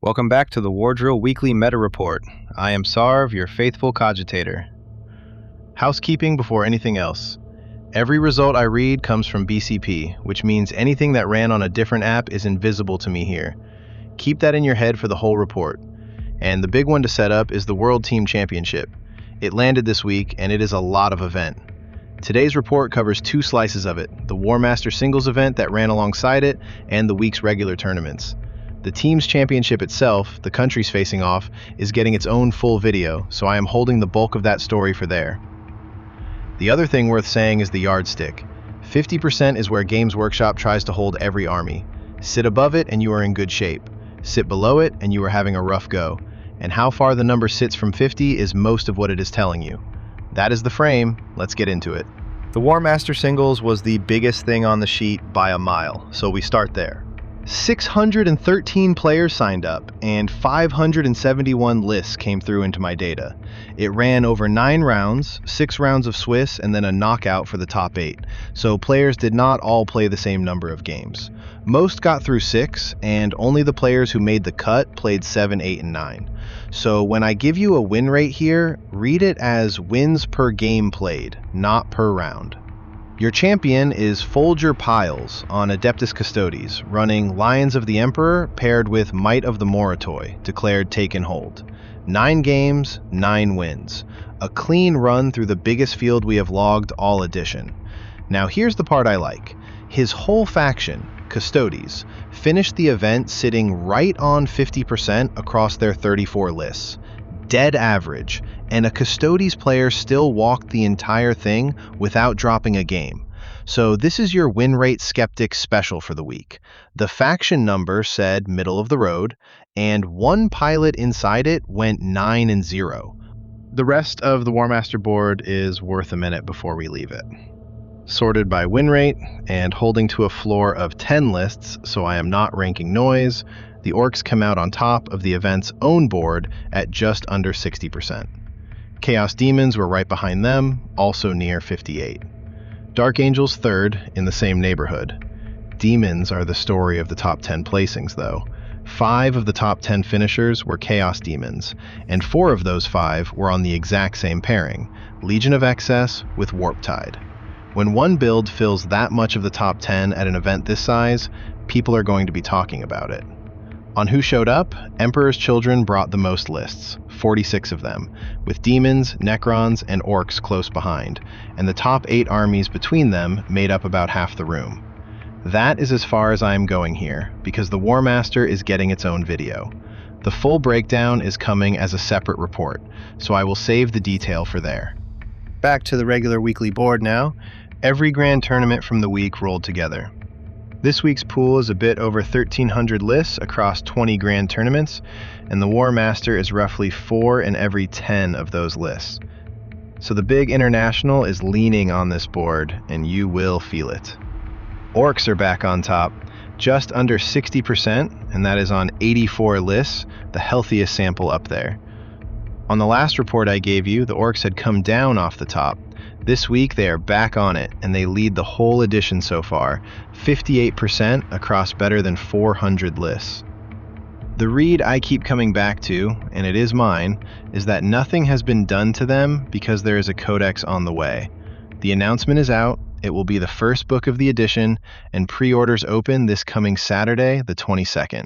Welcome back to the Wardrill Weekly Meta Report. I am Sarv, your faithful cogitator. Housekeeping before anything else. Every result I read comes from BCP, which means anything that ran on a different app is invisible to me here. Keep that in your head for the whole report. And the big one to set up is the World Team Championship. It landed this week, and it is a lot of event. Today's report covers two slices of it, the Warmaster singles event that ran alongside it, and the week's regular tournaments. The team's championship itself, the countries facing off, is getting its own full video, so I am holding the bulk of that story for there. The other thing worth saying is the yardstick. 50% is where Games Workshop tries to hold every army. Sit above it and you are in good shape. Sit below it and you are having a rough go. And how far the number sits from 50 is most of what it is telling you. That is the frame. Let's get into it. The Warmaster singles was the biggest thing on the sheet by a mile, so we start there. 613 players signed up, and 571 lists came through into my data. It ran over 9 rounds, 6 rounds of Swiss, and then a knockout for the top 8, so players did not all play the same number of games. Most got through 6, and only the players who made the cut played 7, 8, and 9. So when I give you a win rate here, read it as wins per game played, not per round. Your champion is Folger Pyles on Adeptus Custodes, running Lions of the Emperor paired with Might of the Moritoi, declared take and hold. 9 games, 9 wins. A clean run through the biggest field we have logged all edition. Now here's the part I like. His whole faction, Custodes, finished the event sitting right on 50% across their 34 lists. Dead average, and a Custodes player still walked the entire thing without dropping a game. So this is your win rate skeptic special for the week. The faction number said middle of the road, and one pilot inside it went 9 and 0. The rest of the Warmaster board is worth a minute before we leave it. Sorted by win rate, and holding to a floor of 10 lists, so I am not ranking noise, the Orks come out on top of the event's own board at just under 60%. Chaos Demons were right behind them, also near 58. Dark Angels third, in the same neighborhood. Demons are the story of the top 10 placings, though. 5 of the top 10 finishers were Chaos Demons, and 4 of those 5 were on the exact same pairing, Legion of Excess with Warptide. When one build fills that much of the top 10 at an event this size, people are going to be talking about it. On who showed up, Emperor's Children brought the most lists, 46 of them, with Demons, Necrons, and Orks close behind, and the top 8 armies between them made up about half the room. That is as far as I am going here, because the Warmaster is getting its own video. The full breakdown is coming as a separate report, so I will save the detail for there. Back to the regular weekly board now. Every grand tournament from the week rolled together. This week's pool is a bit over 1,300 lists across 20 grand tournaments, and the Warmaster is roughly 4 in every 10 of those lists. So the big international is leaning on this board, and you will feel it. Orks are back on top, just under 60%, and that is on 84 lists, the healthiest sample up there. On the last report I gave you, the Orks had come down off the top. This week they are back on it, and they lead the whole edition so far, 58% across better than 400 lists. The read I keep coming back to, and it is mine, is that nothing has been done to them because there is a codex on the way. The announcement is out, it will be the first book of the edition, and pre-orders open this coming Saturday, the 22nd.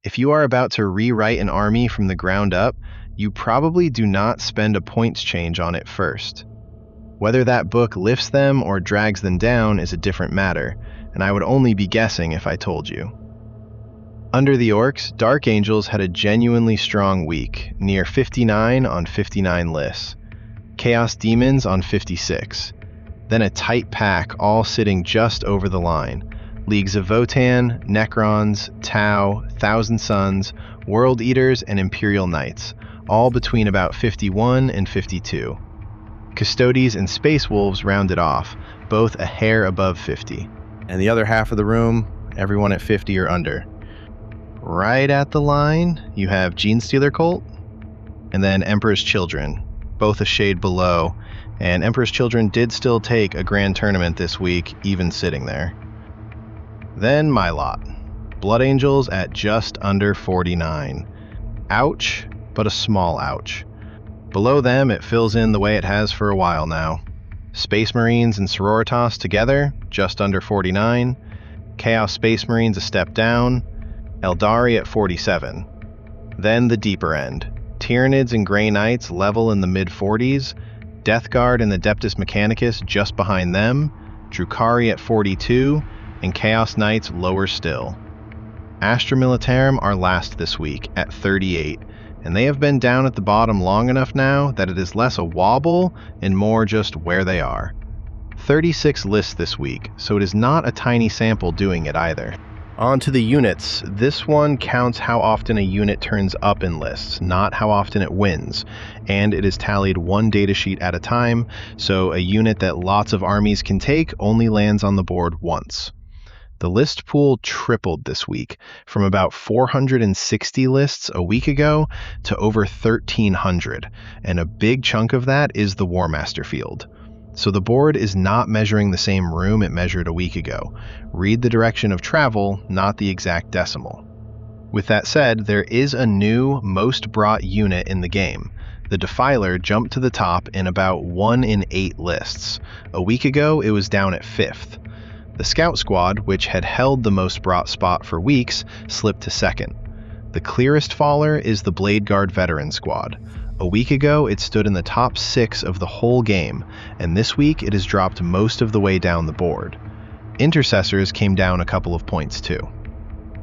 If you are about to rewrite an army from the ground up, you probably do not spend a points change on it first. Whether that book lifts them or drags them down is a different matter, and I would only be guessing if I told you. Under the Orks, Dark Angels had a genuinely strong week, near 59 on 59 lists. Chaos Demons on 56. Then a tight pack all sitting just over the line. Leagues of Votan, Necrons, Tau, Thousand Suns, World Eaters, and Imperial Knights, all between about 51 and 52. Custodes and Space Wolves rounded off, both a hair above 50. And the other half of the room, everyone at 50 or under. Right at the line, you have Genestealer Cult, and then Emperor's Children, both a shade below, and Emperor's Children did still take a grand tournament this week, even sitting there. Then my lot. Blood Angels at just under 49. Ouch, but a small ouch. Below them, it fills in the way it has for a while now. Space Marines and Sororitas together, just under 49. Chaos Space Marines a step down. Eldari at 47. Then the deeper end. Tyranids and Grey Knights level in the mid-40s. Death Guard and the Adeptus Mechanicus just behind them. Drukhari at 42. And Chaos Knights lower still. Astra Militarum are last this week at 38. And they have been down at the bottom long enough now that it is less a wobble and more just where they are. 36 lists this week, so it is not a tiny sample doing it either. On to the units. This one counts how often a unit turns up in lists, not how often it wins, and it is tallied one datasheet at a time, so a unit that lots of armies can take only lands on the board once. The list pool tripled this week, from about 460 lists a week ago to over 1,300, and a big chunk of that is the Warmaster field. So the board is not measuring the same room it measured a week ago. Read the direction of travel, not the exact decimal. With that said, there is a new most brought unit in the game. The Defiler jumped to the top in about 1 in 8 lists. A week ago, it was down at 5th. The Scout Squad, which had held the most brought spot for weeks, slipped to 2nd. The clearest faller is the Blade Guard Veteran Squad. A week ago, it stood in the top 6 of the whole game, and this week it has dropped most of the way down the board. Intercessors came down a couple of points too.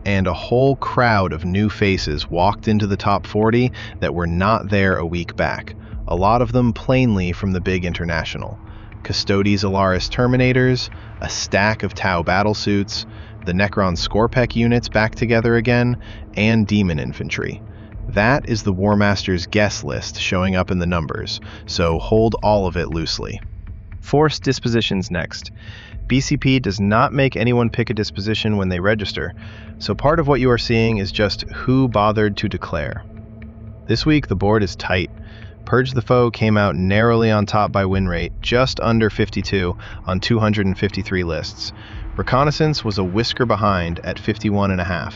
And a whole crowd of new faces walked into the top 40 that were not there a week back, a lot of them plainly from the big international. Custodes Alaris Terminators, a stack of Tau battlesuits, the Necron Scorpec units back together again, and Demon Infantry. That is the Warmaster's guest list showing up in the numbers, so hold all of it loosely. Force dispositions next. BCP does not make anyone pick a disposition when they register, so part of what you are seeing is just who bothered to declare. This week the board is tight. Purge the Foe came out narrowly on top by win rate, just under 52 on 253 lists. Reconnaissance was a whisker behind at 51.5.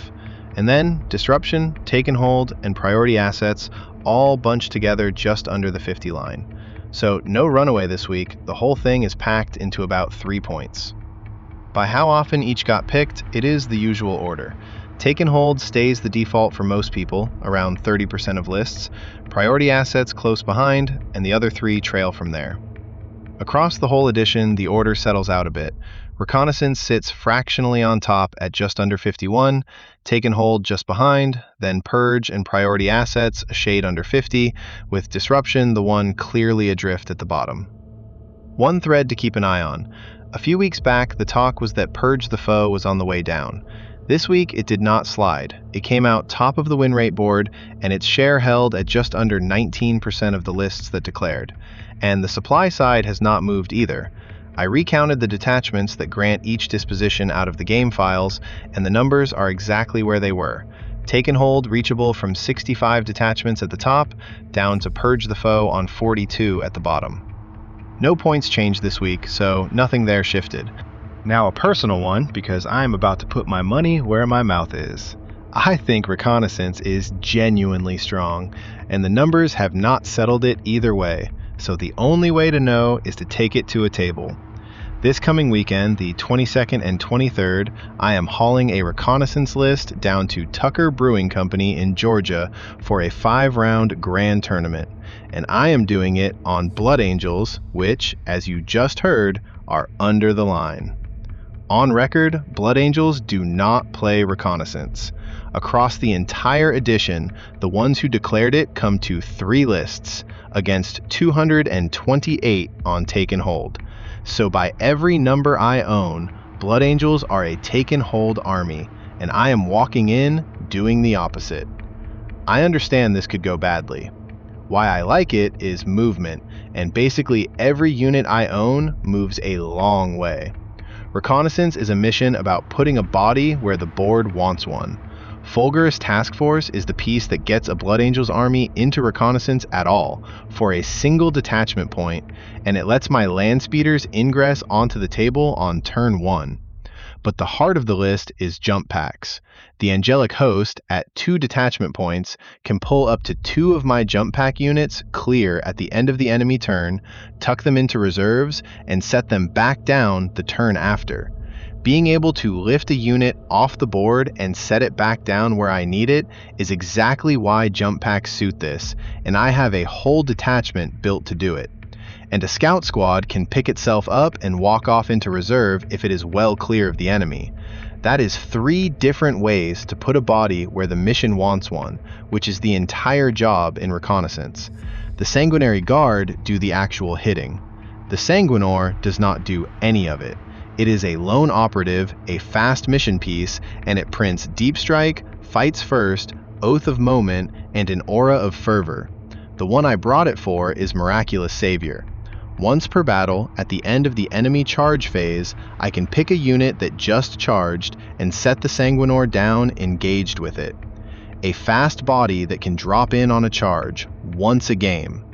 And then Disruption, Taken Hold, and Priority Assets all bunched together just under the 50 line. So no runaway this week, the whole thing is packed into about 3 points. By how often each got picked, it is the usual order. Taken Hold stays the default for most people, around 30% of lists, Priority Assets close behind, and the other 3 trail from there. Across the whole edition, the order settles out a bit. Reconnaissance sits fractionally on top at just under 51, Taken Hold just behind, then Purge and Priority Assets a shade under 50, with Disruption the one clearly adrift at the bottom. One thread to keep an eye on. A few weeks back, the talk was that Purge the Foe was on the way down. This week, it did not slide. It came out top of the win rate board, and its share held at just under 19% of the lists that declared. And the supply side has not moved either. I recounted the detachments that grant each disposition out of the game files, and the numbers are exactly where they were. Taken Hold reachable from 65 detachments at the top, down to Purge the Foe on 42 at the bottom. No points changed this week, so nothing there shifted. Now a personal one, because I'm about to put my money where my mouth is. I think Reconnaissance is genuinely strong, and the numbers have not settled it either way, so the only way to know is to take it to a table. This coming weekend, the 22nd and 23rd, I am hauling a Reconnaissance list down to Tucker Brewing Company in Georgia for a 5-round grand tournament, and I am doing it on Blood Angels, which, as you just heard, are under the line. On record, Blood Angels do not play Reconnaissance. Across the entire edition, the ones who declared it come to 3 lists, against 228 on Taken Hold. So by every number I own, Blood Angels are a Taken Hold army, and I am walking in doing the opposite. I understand this could go badly. Why I like it is movement, and basically every unit I own moves a long way. Reconnaissance is a mission about putting a body where the board wants one. Folger's Task Force is the piece that gets a Blood Angels army into Reconnaissance at all, for a single detachment point, and it lets my land speeders ingress onto the table on turn 1. But the heart of the list is jump packs. The Angelic Host, at 2 detachment points, can pull up to 2 of my jump pack units clear at the end of the enemy turn, tuck them into reserves, and set them back down the turn after. Being able to lift a unit off the board and set it back down where I need it is exactly why jump packs suit this, and I have a whole detachment built to do it. And a scout squad can pick itself up and walk off into reserve if it is well clear of the enemy. That is 3 different ways to put a body where the mission wants one, which is the entire job in reconnaissance. The Sanguinary Guard do the actual hitting. The Sanguinor does not do any of it. It is a lone operative, a fast mission piece, and it prints Deep Strike, Fights First, Oath of Moment, and an Aura of Fervor. The one I brought it for is Miraculous Savior. Once per battle, at the end of the enemy charge phase, I can pick a unit that just charged and set the Sanguinor down engaged with it. A fast body that can drop in on a charge, once a game.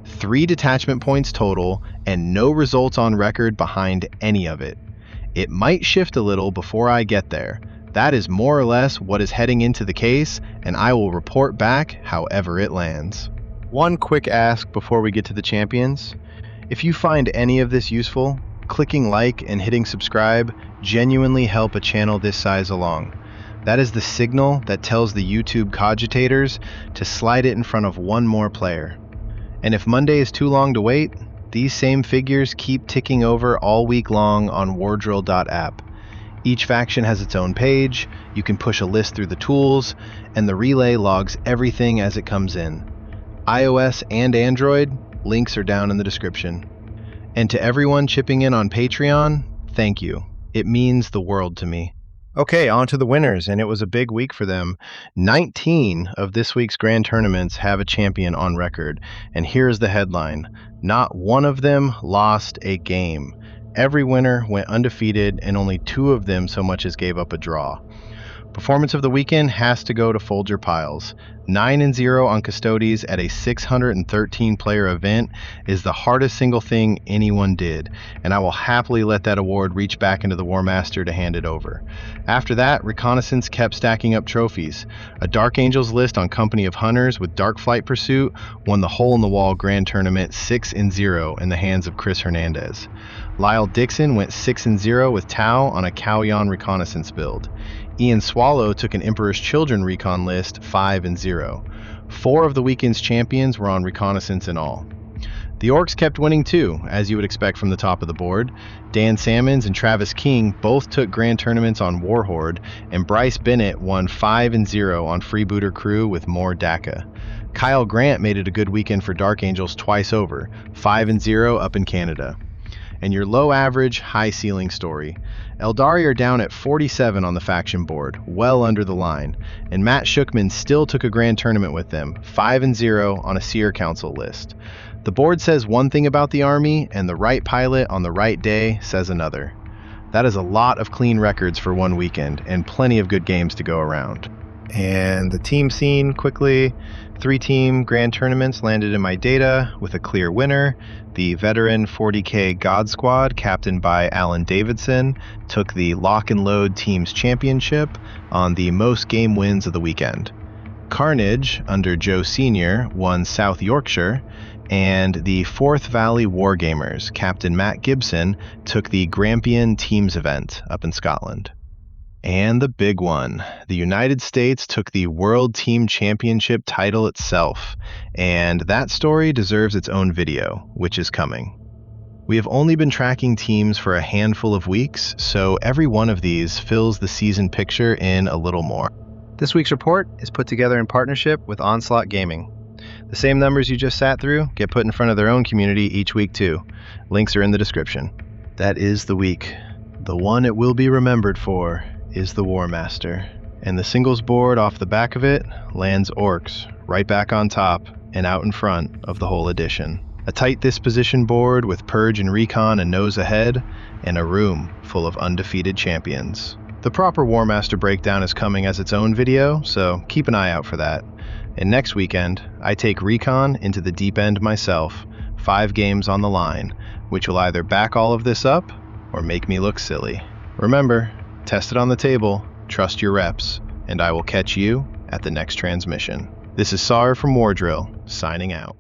3 detachment points total, and no results on record behind any of it. It might shift a little before I get there. That is more or less what is heading into the case, and I will report back however it lands. One quick ask before we get to the champions. If you find any of this useful, clicking like and hitting subscribe genuinely help a channel this size along. That is the signal that tells the YouTube cogitators to slide it in front of one more player. And if Monday is too long to wait, these same figures keep ticking over all week long on Wardrill.app. Each faction has its own page, you can push a list through the tools, and the relay logs everything as it comes in. iOS and Android, links are down in the description. And to everyone chipping in on Patreon, thank you. It means the world to me. Okay, on to the winners, and it was a big week for them. 19 of this week's grand tournaments have a champion on record, and here's the headline. Not one of them lost a game. Every winner went undefeated, and only 2 of them so much as gave up a draw. Performance of the weekend has to go to Folger Pyles. 9-0 on Custodes at a 613-player event is the hardest single thing anyone did, and I will happily let that award reach back into the Warmaster to hand it over. After that, Reconnaissance kept stacking up trophies. A Dark Angels list on Company of Hunters with Dark Flight Pursuit won the Hole in the Wall Grand Tournament 6-0 in the hands of Chris Hernandez. Lyle Dixon went 6-0 with Tau on a Kauyon Reconnaissance build. Ian Swallow took an Emperor's Children recon list 5-0. 4 of the weekend's champions were on reconnaissance in all. The Orks kept winning too, as you would expect from the top of the board. Dan Salmons and Travis King both took grand tournaments on Warhorde, and Bryce Bennett won 5-0 on Freebooter Crew with more DACA. Kyle Grant made it a good weekend for Dark Angels twice over, 5-0 up in Canada. And your low average, high ceiling story. Eldari are down at 47 on the faction board, well under the line, and Matt Shookman still took a grand tournament with them, 5-0 on a Seer Council list. The board says one thing about the army, and the right pilot on the right day says another. That is a lot of clean records for one weekend, and plenty of good games to go around. And the team scene, quickly, 3-team grand tournaments landed in my data with a clear winner. The veteran 40K God Squad, captained by Alan Davidson, took the Lock and Load Teams Championship on the most game wins of the weekend. Carnage, under Joe Sr., won South Yorkshire, and the Forth Valley Wargamers, Captain Matt Gibson, took the Grampian Teams event up in Scotland. And the big one, the United States took the World Team Championship title itself, and that story deserves its own video, which is coming. We have only been tracking teams for a handful of weeks, so every one of these fills the season picture in a little more. This week's report is put together in partnership with Onslaught Gaming. The same numbers you just sat through get put in front of their own community each week too. Links are in the description. That is the week. The one it will be remembered for is the Warmaster, and the singles board off the back of it lands Orks right back on top and out in front of the whole edition. A tight disposition board with Purge and Recon a nose ahead, and a room full of undefeated champions. The proper Warmaster breakdown is coming as its own video, so keep an eye out for that. And next weekend, I take Recon into the deep end myself, 5 games on the line, which will either back all of this up or make me look silly. Remember, test it on the table, trust your reps, and I will catch you at the next transmission. This is Sar from Wardrill, signing out.